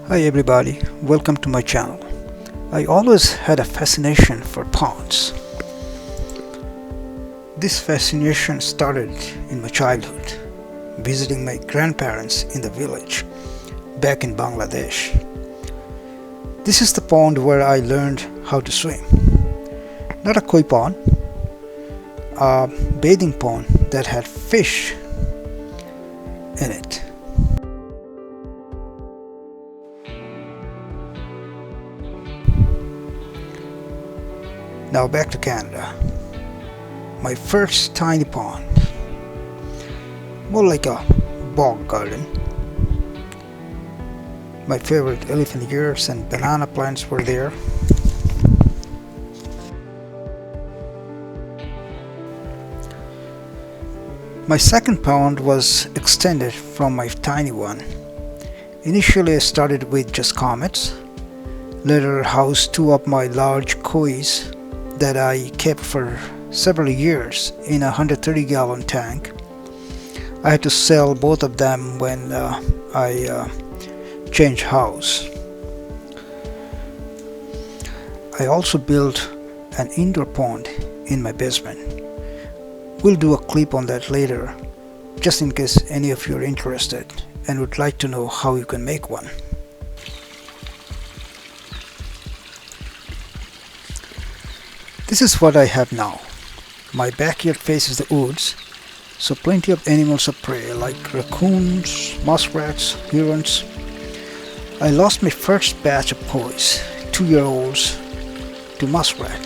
Hi everybody, welcome to my channel. I always had a fascination for ponds. This fascination started in my childhood, visiting my grandparents in the village back in Bangladesh. This is the pond where I learned how to swim. Not a koi pond, a bathing pond that had fish in it. Now back to Canada. My first tiny pond, more like a bog garden. My favorite elephant ears and banana plants were there. My second pond was extended from my tiny one. Initially I started with just comets, later housed two of my large kois that I kept for several years in a 130-gallon tank. I had to sell both of them when I changed house. I also built an indoor pond in my basement. We'll do a clip on that later, just in case any of you are interested and would like to know how you can make one. This is what I have now. My backyard faces the woods, so plenty of animals of prey like raccoons, muskrats, herons. I lost my first batch of kois, 2-year-olds, to muskrat.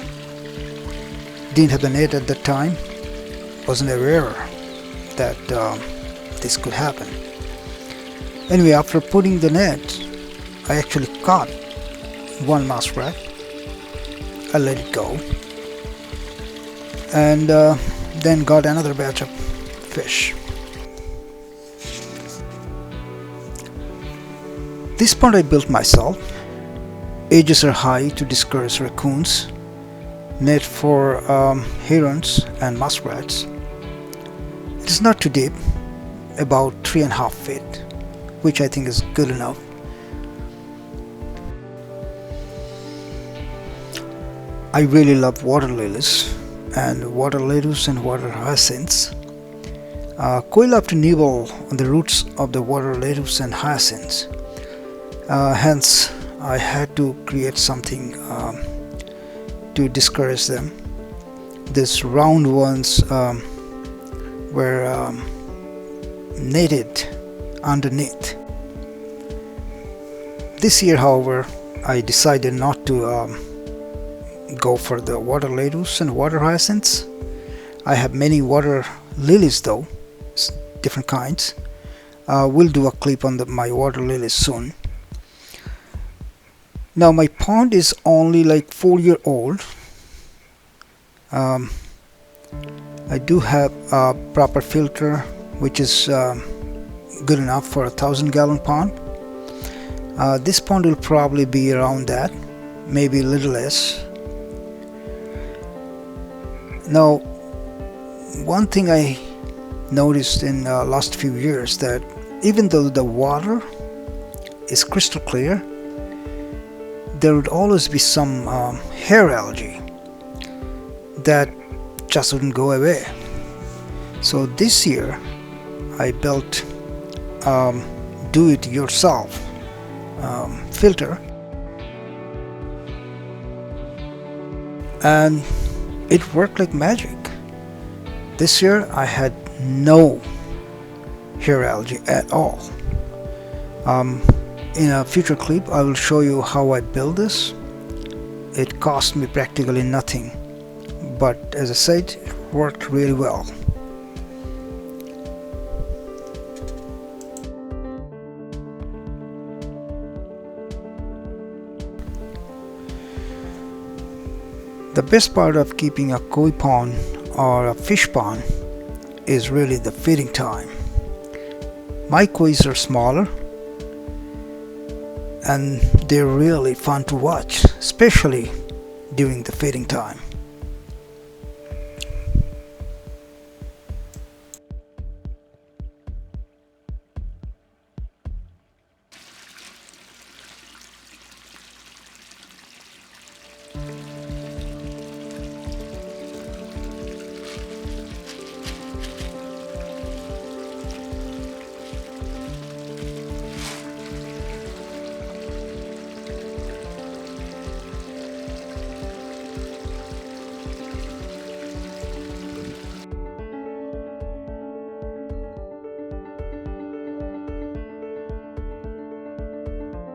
Didn't have the net at that time, wasn't aware that this could happen. Anyway, after putting the net, I actually caught one muskrat. I let it go, and then got another batch of fish. This pond I built myself. Edges are high to discourage raccoons, net for herons and muskrats. It is not too deep, about 3.5 feet, which I think is good enough. I really love water lilies and water lettuce and water hyacinths. Koi love to nibble on the roots of the water lettuce and hyacinths. Hence, I had to create something to discourage them. These round ones were netted underneath. This year, however, I decided not to go for the water lettuce and water hyacinths. I have many water lilies though, different kinds. We'll do a clip on my water lilies soon. Now my pond is only like 4-year-old. I do have a proper filter which is good enough for a 1,000-gallon pond. This pond will probably be around that, maybe a little less. Now, one thing I noticed in the last few years that even though the water is crystal clear, there would always be some hair algae that just wouldn't go away. So this year I built do-it-yourself filter, and it worked like magic. This year I had no hair algae at all. In a future clip I will show you how I built this. It cost me practically nothing, but as I said, it worked really well. The best part of keeping a koi pond or a fish pond is really the feeding time. My kois are smaller and they're really fun to watch, especially during the feeding time.